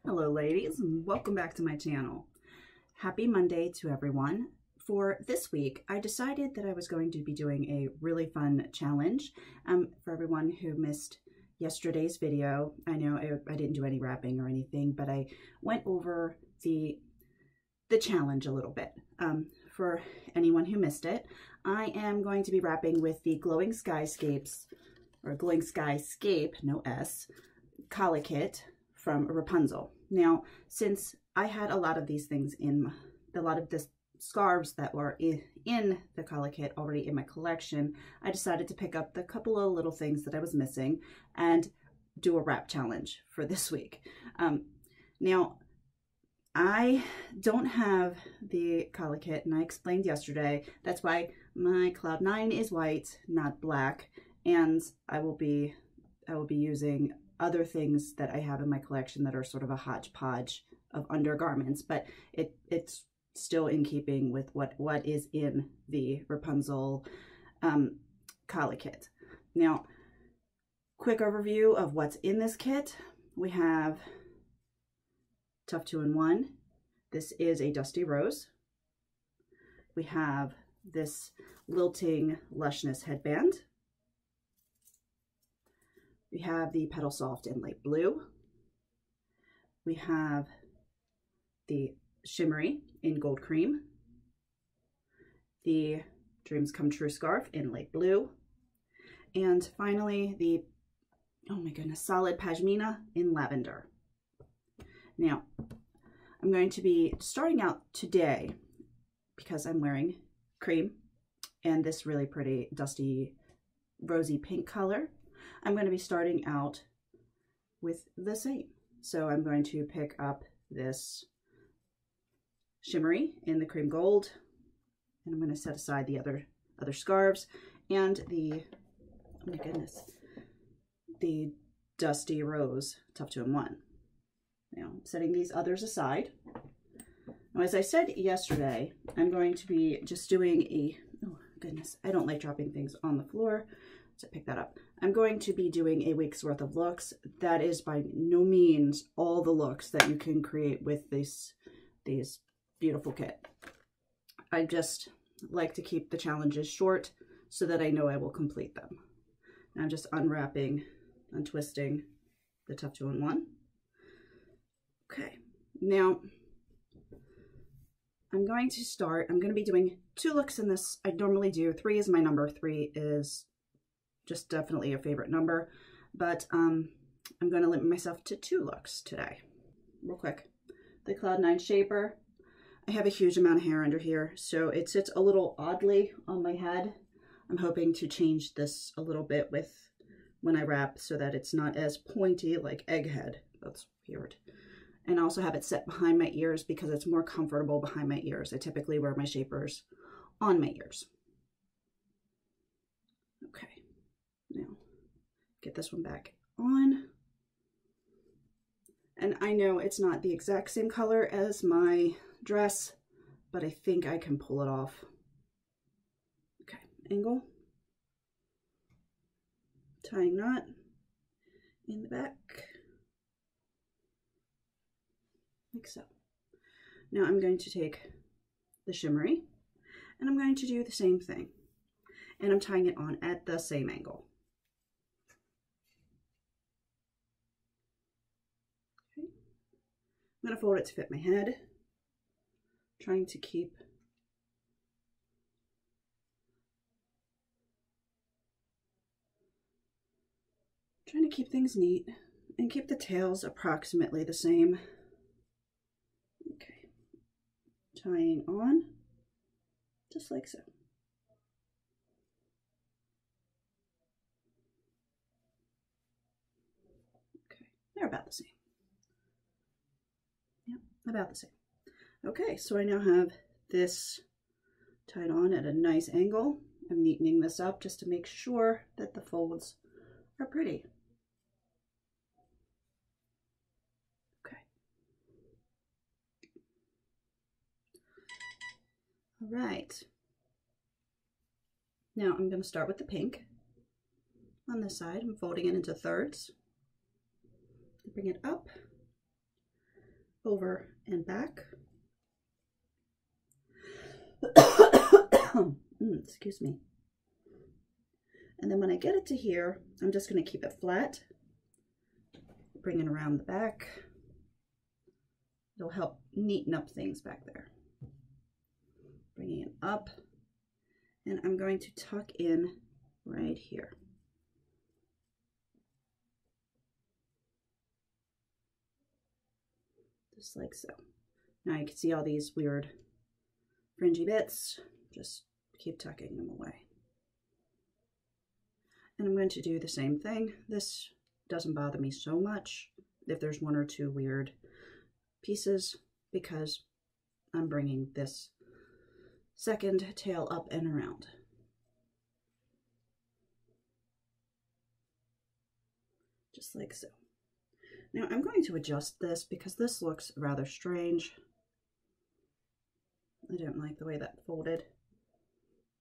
Hello ladies, and welcome back to my channel. Happy Monday to everyone. For this week, I decided that I was going to be doing a really fun challenge. For everyone who missed yesterday's video, I know I didn't do any wrapping or anything, but I went over the challenge a little bit. For anyone who missed it, I am going to be wrapping with the Glowing Skyscapes, or Glowing Skyscape, no S, Kallah Kit from Wrapunzel. Now, since I had a lot of these things a lot of the scarves that were in the Kallah Kit already in my collection, I decided to pick up the couple of little things that I was missing and do a wrap challenge for this week. Now, I don't have the Kallah Kit, and I explained yesterday, that's why my Cloud 9 is white, not black, and I will be using other things that I have in my collection that are sort of a hodgepodge of undergarments, but it's still in keeping with what is in the Wrapunzel Kallah Kit. Now, quick overview of what's in this kit. We have Tuff 2-in-1. This is a Dusty Rose. We have this Lilting Lushness headband. We have the Petalsoft in light blue. We have the Shimmery in gold cream. The Dreams Come True scarf in light blue. And finally, the, oh my goodness, solid Pashmina in lavender. Now, I'm going to be starting out today because I'm wearing Creme and this really pretty dusty rosy pink color. I'm going to be starting out with the same. So I'm going to pick up this Shimmery in the cream gold, and I'm going to set aside the other scarves and the, oh my goodness, the Dusty Rose Tuff 2-in-1. Now, I'm setting these others aside. Now, as I said yesterday, I'm going to be just doing a, oh goodness, I don't like dropping things on the floor, so pick that up. I'm going to be doing a week's worth of looks. That is by no means all the looks that you can create with these beautiful kit. I just like to keep the challenges short so that I know I will complete them. Now I'm just unwrapping, untwisting the Tuff 2-in-1. Okay, now I'm going to be doing 2 looks in this. I normally do 3 is my number. 3 is just definitely a favorite number, but I'm going to limit myself to 2 looks today. Real quick, the Cloud 9 shaper. I have a huge amount of hair under here, so it sits a little oddly on my head. I'm hoping to change this a little bit when I wrap so that it's not as pointy like Egghead. That's weird. And I also have it set behind my ears because it's more comfortable behind my ears. I typically wear my shapers on my ears. Okay. Now, get this one back on. And I know it's not the exact same color as my dress, but I think I can pull it off. Okay, angle. Tying knot in the back. Like so. Now I'm going to take the Shimmery, and I'm going to do the same thing. And I'm tying it on at the same angle. Okay. I'm going to fold it to fit my head, trying to keep things neat and keep the tails approximately the same. Okay, tying on just like so. They're about the same. Yep, about the same. Okay, so I now have this tied on at a nice angle. I'm neatening this up just to make sure that the folds are pretty. Okay. All right. Now I'm going to start with the pink on this side. I'm folding it into thirds. Bring it up over and back. Excuse me. And then when I get it to here, I'm just going to keep it flat, bring it around the back. It'll help neaten up things back there. Bringing it up, and I'm going to tuck in right here. Just like so. Now you can see all these weird fringy bits. Just keep tucking them away. And I'm going to do the same thing. This doesn't bother me so much if there's one or two weird pieces, because I'm bringing this second tail up and around. Just like so. Now I'm going to adjust this because this looks rather strange. I don't like the way that folded.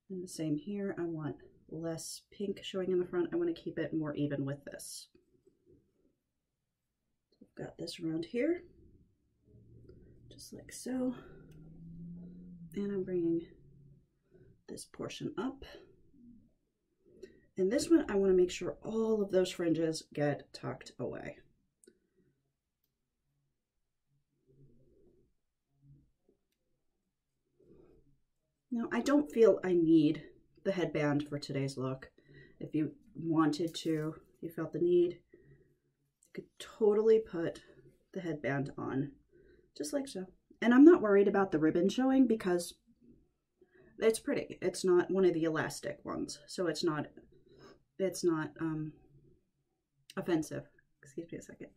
And the same here, I want less pink showing in the front. I want to keep it more even with this. So I've got this around here, just like so. And I'm bringing this portion up. And this one, I want to make sure all of those fringes get tucked away. Now, I don't feel I need the headband for today's look. If you wanted to, you felt the need, you could totally put the headband on, just like so. And I'm not worried about the ribbon showing because it's pretty. It's not one of the elastic ones, so it's not offensive. Excuse me a second.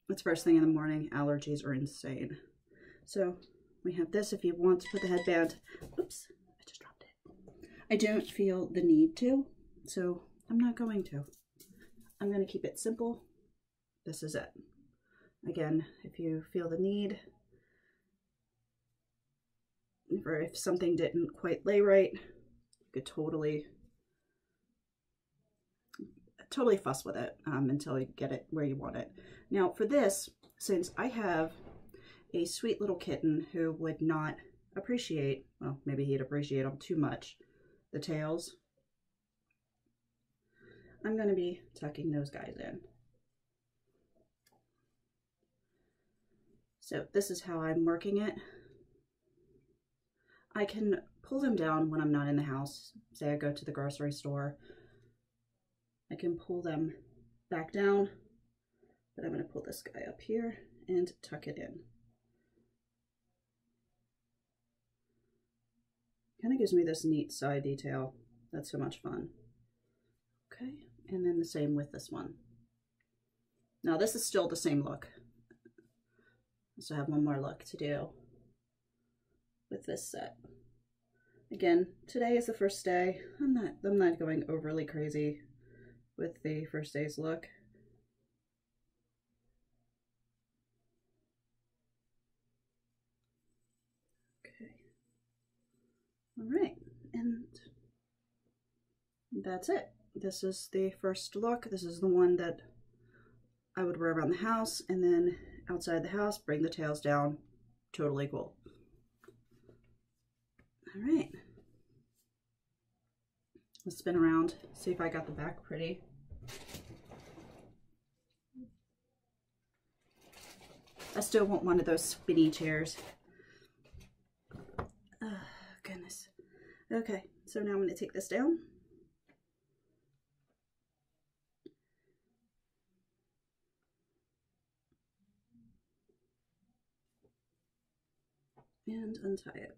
It's first thing in the morning. Allergies are insane. So we have this if you want to put the headband. Oops, I just dropped it. I don't feel the need to, so I'm not going to. I'm going to keep it simple. This is it. Again, if you feel the need, or if something didn't quite lay right, you could totally fuss with it until you get it where you want it. Now for this, since I have a sweet little kitten who would not appreciate, well, maybe he'd appreciate them too much, the tails, I'm going to be tucking those guys in. So this is how I'm working it. I can pull them down when I'm not in the house. Say I go to the grocery store. I can pull them back down, but I'm going to pull this guy up here and tuck it in. Kind of gives me this neat side detail. That's so much fun. Okay, and then the same with this one. Now this is still the same look. I still have one more look to do with this set. Again, today is the first day. I'm not going overly crazy with the first day's look. Okay. All right, and that's it. This is the first look. This is the one that I would wear around the house, and then outside the house, bring the tails down. Totally cool. All right. Let's spin around, see if I got the back pretty. I still want one of those spinny chairs. Oh, goodness. Okay, so now I'm going to take this down. And untie it.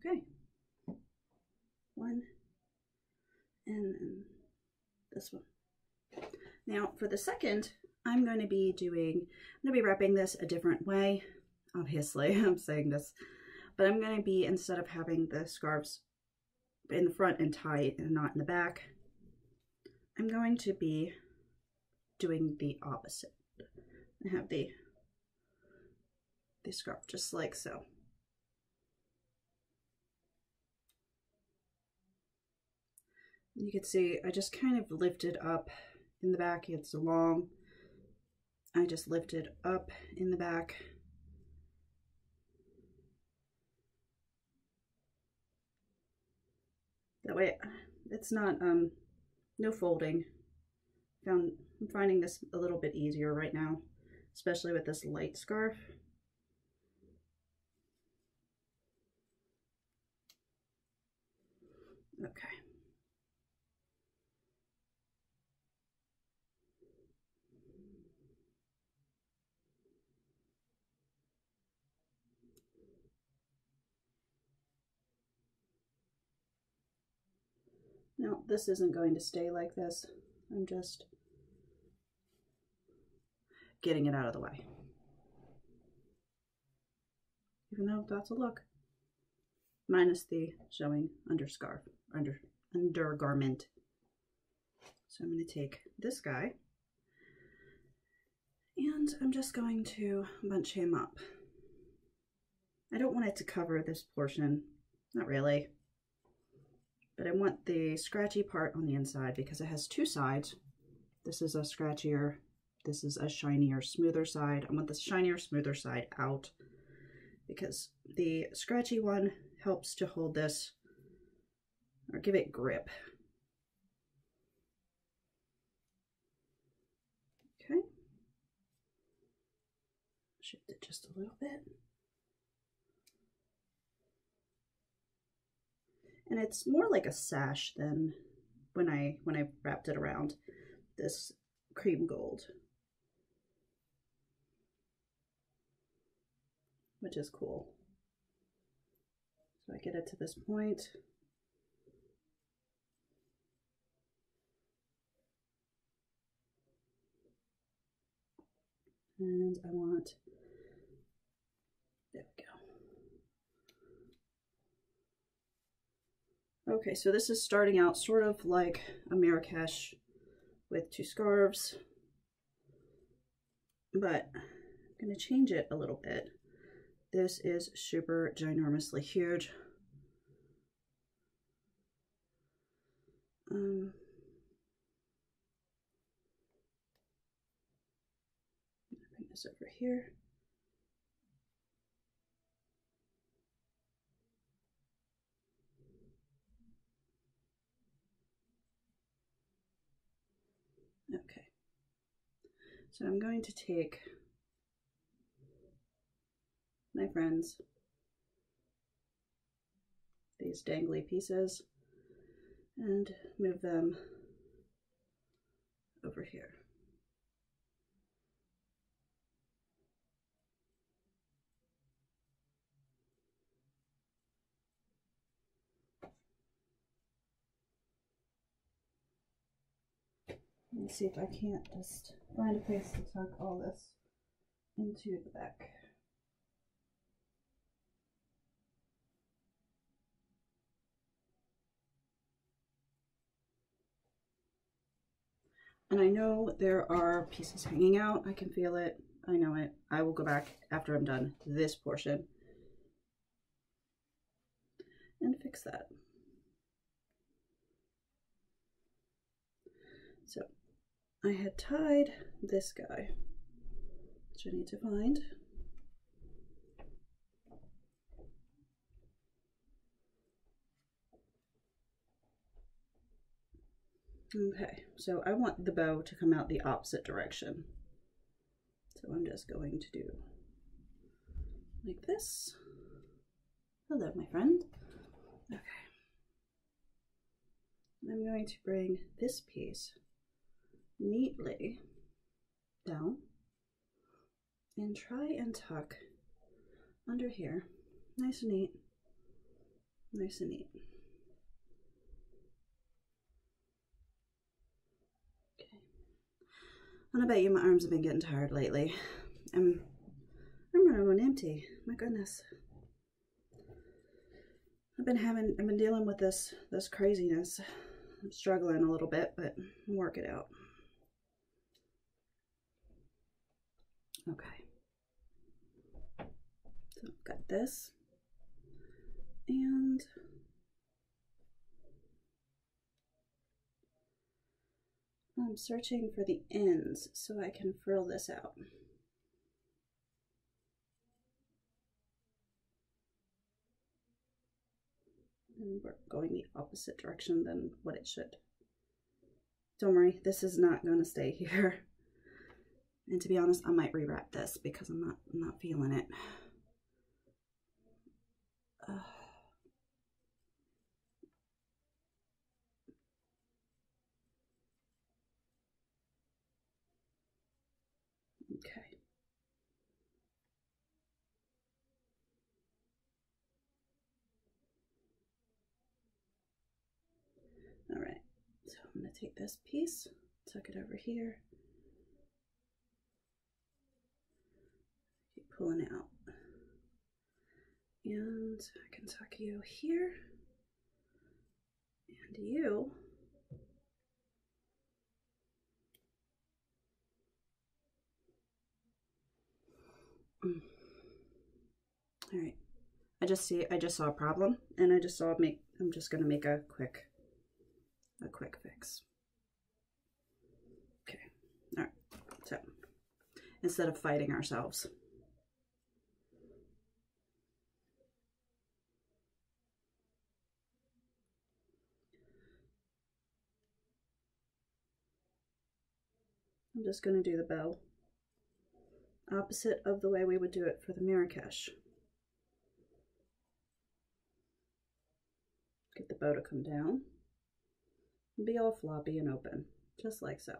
Okay. One, and then this one. Now for the second, I'm going to be wrapping this a different way. Obviously, I'm saying this, but I'm going to be, instead of having the scarves in the front and tight and not in the back, I'm going to be doing the opposite. I have the scarf just like so. You can see I just kind of lifted up in the back. It's long. I just lifted up in the back. That way it's not, no folding. I'm finding this a little bit easier right now, especially with this light scarf. Okay. Now, this isn't going to stay like this. I'm just getting it out of the way. Even though that's a look. Minus the showing underscarf, undergarment. So I'm going to take this guy and I'm just going to bunch him up. I don't want it to cover this portion, not really, but I want the scratchy part on the inside because it has two sides. This is a scratchier, this is a shinier, smoother side. I want the shinier, smoother side out because the scratchy one helps to hold this or give it grip. Okay. Shift it just a little bit. And it's more like a sash than when I wrapped it around this cream gold, which is cool. So I get it to this point. And I want, there we go. Okay, so this is starting out sort of like a Marrakesh with two scarves, but I'm going to change it a little bit. This is super ginormously huge. Bring this over here. Okay, so I'm going to take my friends, these dangly pieces, and move them over here. Let me see if I can't just find a place to tuck all this into the back. And I know there are pieces hanging out. I can feel it. I know it. I will go back after I'm done this portion and fix that. So I had tied this guy, which I need to find. Okay, so I want the bow to come out the opposite direction. So I'm just going to do like this. Hello, my friend. Okay. I'm going to bring this piece neatly down and try and tuck under here. Nice and neat. Nice and neat. And I bet you my arms have been getting tired lately. I'm running on empty. My goodness. I've been dealing with this craziness. I'm struggling a little bit, but I'll work it out. Okay. So I've got this. And I'm searching for the ends so I can frill this out. And we're going the opposite direction than what it should. Don't worry, this is not going to stay here. And to be honest, I might rewrap this because I'm not feeling it. Okay. All right, so I'm going to take this piece, tuck it over here, keep pulling it out, and I can tuck you here, and you all right. I just saw a problem, and I just saw I'm just going to make a quick fix. Okay, all right, so instead of fighting ourselves. I'm just going to do the bow opposite of the way we would do it for the Marrakesh. Get the bow to come down and be all floppy and open, just like so.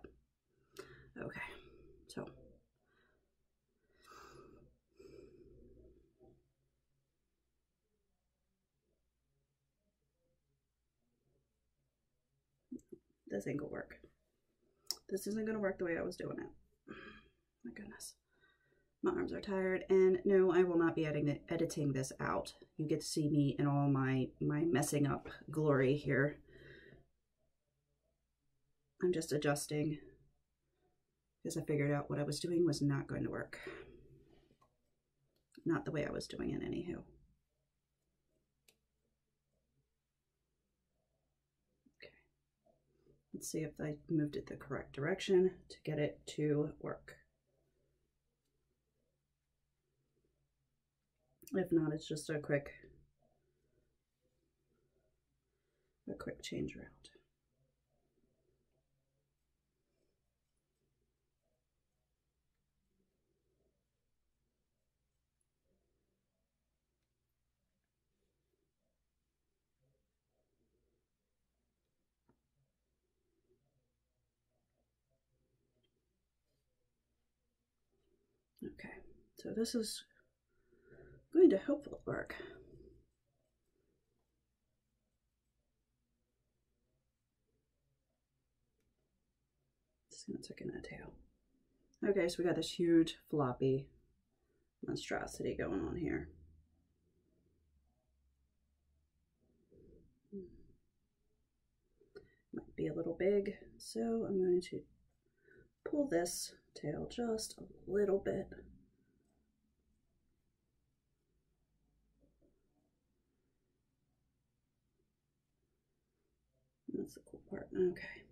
Okay, so this ain't gonna work. This isn't gonna work the way I was doing it. My goodness. My arms are tired, and no, I will not be editing this out. You get to see me in all my messing up glory here. I'm just adjusting because I figured out what I was doing was not going to work. Not the way I was doing it, anywho. Okay. Let's see if I moved it the correct direction to get it to work. If not, it's just a quick change around. Okay, so this is going to hopefully work. Just gonna tuck in that tail. Okay, so we got this huge floppy monstrosity going on here. Might be a little big, so I'm going to pull this tail just a little bit. That's the cool part. Okay.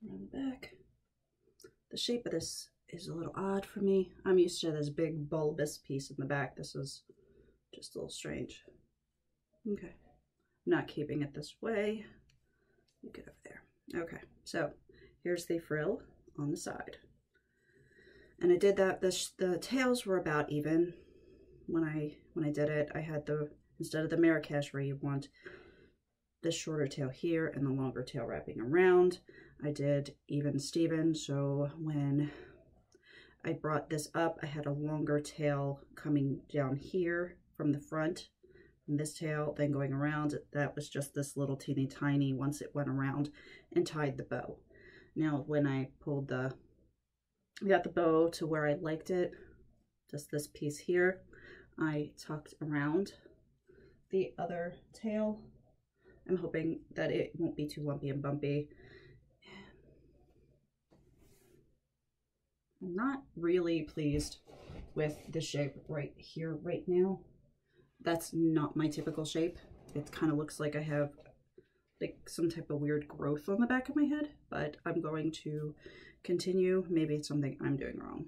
Around the back. The shape of this is a little odd for me. I'm used to this big bulbous piece in the back. This is just a little strange. Okay. I'm not keeping it this way. You get over there. Okay, so here's the frill on the side. And I did that, the tails were about even when I did it. I had instead of the Marrakesh where you want the shorter tail here and the longer tail wrapping around, I did even Steven. So when I brought this up, I had a longer tail coming down here from the front, from this tail, then going around. That was just this little teeny tiny once it went around and tied the bow. Now when I got the bow to where I liked it, just this piece here, I tucked around the other tail. I'm hoping that it won't be too lumpy and bumpy. I'm not really pleased with the shape right here, right now. That's not my typical shape. it kind of looks like I have like some type of weird growth on the back of my head, but I'm going to continue. Maybe it's something I'm doing wrong.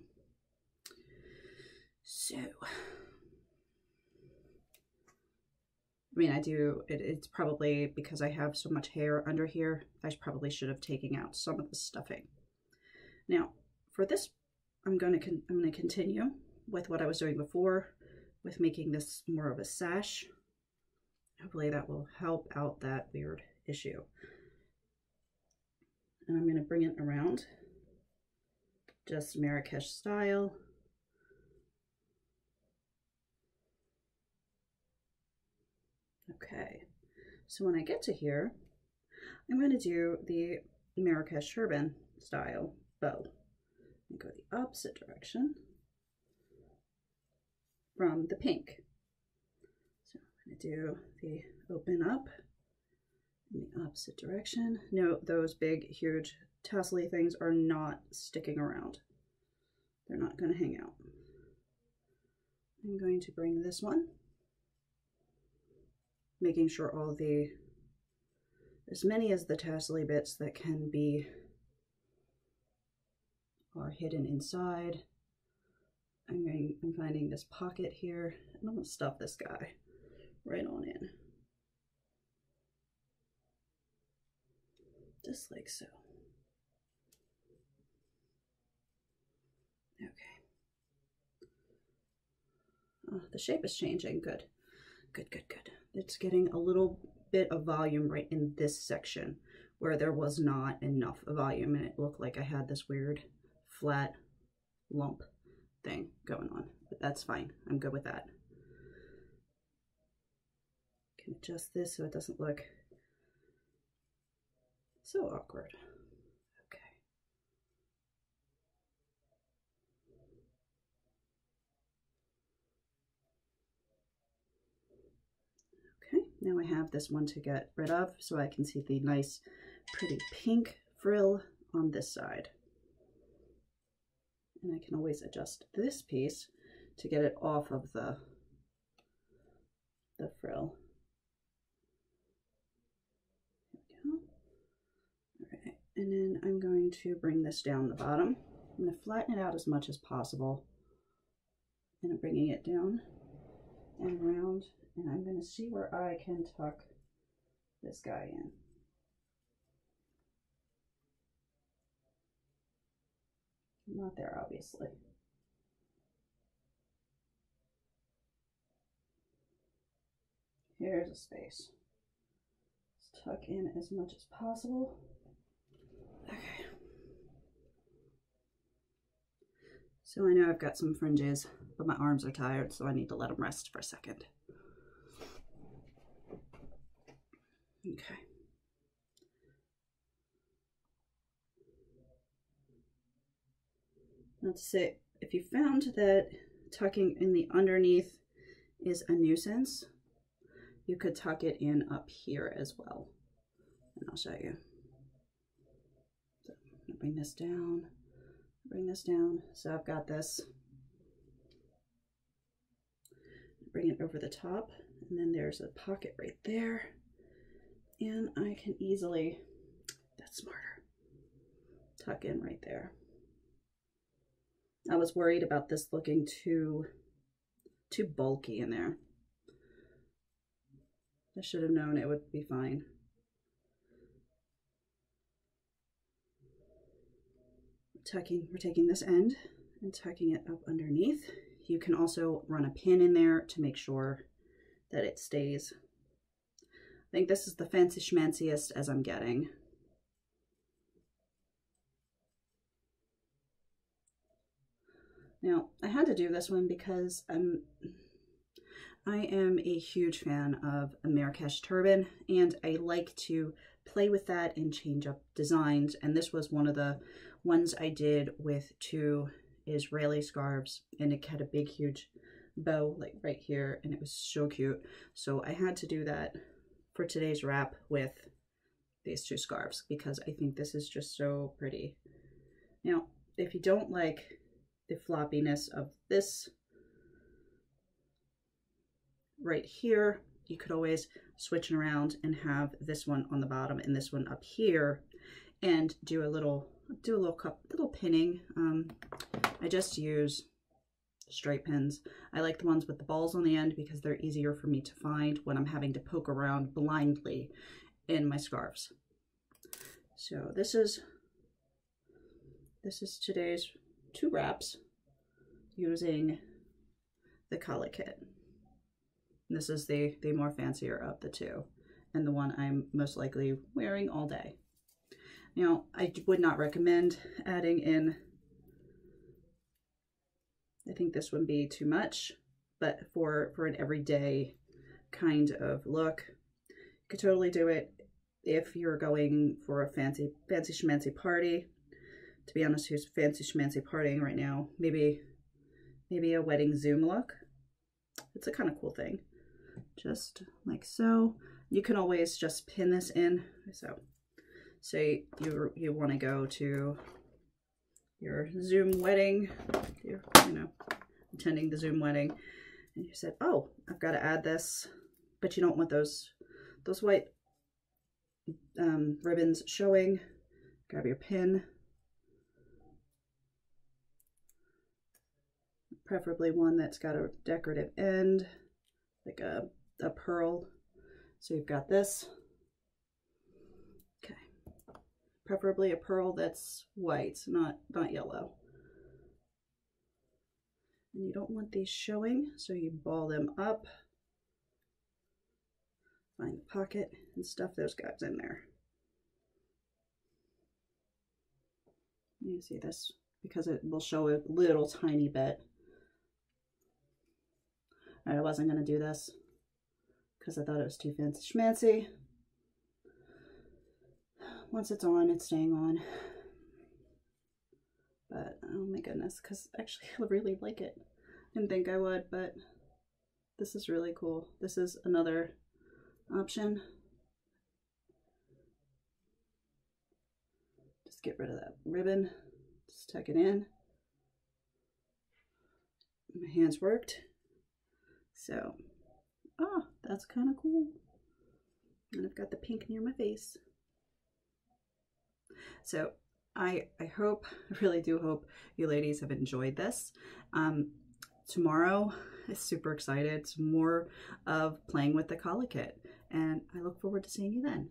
So, I mean, it's probably because I have so much hair under here, I probably should have taken out some of the stuffing. Now, for this, I'm going to continue with what I was doing before, with making this more of a sash. Hopefully that will help out that weird issue. And I'm going to bring it around, just Marrakesh style. Okay, so when I get to here, I'm going to do the Marrakesh turban style bow. And go the opposite direction from the pink. So I'm going to do the open up in the opposite direction. Note those big, huge tassel-y things are not sticking around. They're not going to hang out. I'm going to bring this one, making sure all as many as the tassel-y bits that can be are hidden inside. I'm finding this pocket here, and I'm going to stuff this guy right on in. Just like so. Okay. Oh, the shape is changing. Good. Good, good, good. It's getting a little bit of volume right in this section where there was not enough volume, and it looked like I had this weird flat lump thing going on, but that's fine. I'm good with that. Can adjust this so it doesn't look so awkward. Okay. Okay, now I have this one to get rid of so I can see the nice pretty pink frill on this side. And I can always adjust this piece to get it off of the frill. There we go. All right, and then I'm going to bring this down the bottom. I'm going to flatten it out as much as possible. And I'm bringing it down and around, and I'm going to see where I can tuck this guy in. Not there, obviously. Here's a space. Let's tuck in as much as possible. Okay. So I know I've got some fringes, but my arms are tired, so I need to let them rest for a second. Okay. Not to say, if you found that tucking in the underneath is a nuisance, you could tuck it in up here as well. And I'll show you. So I'm gonna bring this down, bring this down. So I've got this. Bring it over the top, and then there's a pocket right there. And I can easily, that's smarter, tuck in right there. I was worried about this looking too bulky in there. I should have known it would be fine. We're taking this end and tucking it up underneath. You can also run a pin in there to make sure that it stays. I think this is the fancy schmanciest as I'm getting. Now, I had to do this one because I am a huge fan of a Marrakesh turban, and I like to play with that and change up designs. And this was one of the ones I did with 2 Israeli scarves, and it had a big, huge bow like right here, and it was so cute. So I had to do that for today's wrap with these 2 scarves because I think this is just so pretty. Now, if you don't like the floppiness of this right here, you could always switching around and have this one on the bottom and this one up here, and do a little pinning. I just use straight pins. I like the ones with the balls on the end because they're easier for me to find when I'm having to poke around blindly in my scarves. So this is today's 2 wraps using the Kallah Kit. This is the more fancier of the 2, and the one I'm most likely wearing all day. Now, I would not recommend adding in, I think this would be too much, but for an everyday kind of look, you could totally do it if you're going for a fancy schmancy party. To be honest, who's fancy schmancy partying right now? Maybe a wedding Zoom look. It's a kind of cool thing. Just like so. You can always just pin this in. So say you want to go to your Zoom wedding, you know, attending the Zoom wedding, and you said, oh, I've got to add this, but you don't want those white ribbons showing. Grab your pin, preferably one that's got a decorative end, like a pearl. So you've got this. Okay. Preferably a pearl that's white, not yellow. And you don't want these showing, so you ball them up. Find the pocket and stuff those guys in there. You see this because it will show a little tiny bit. Alright, I wasn't going to do this because I thought it was too fancy schmancy. Once it's on, it's staying on. But, oh my goodness, because actually I really like it. Didn't think I would, but this is really cool. This is another option. Just get rid of that ribbon. Just tuck it in. My hands worked. So, oh, that's kind of cool. And I've got the pink near my face. So I hope, I really do hope you ladies have enjoyed this. Tomorrow is super excited. It's more of playing with the Kallah Kit, and I look forward to seeing you then.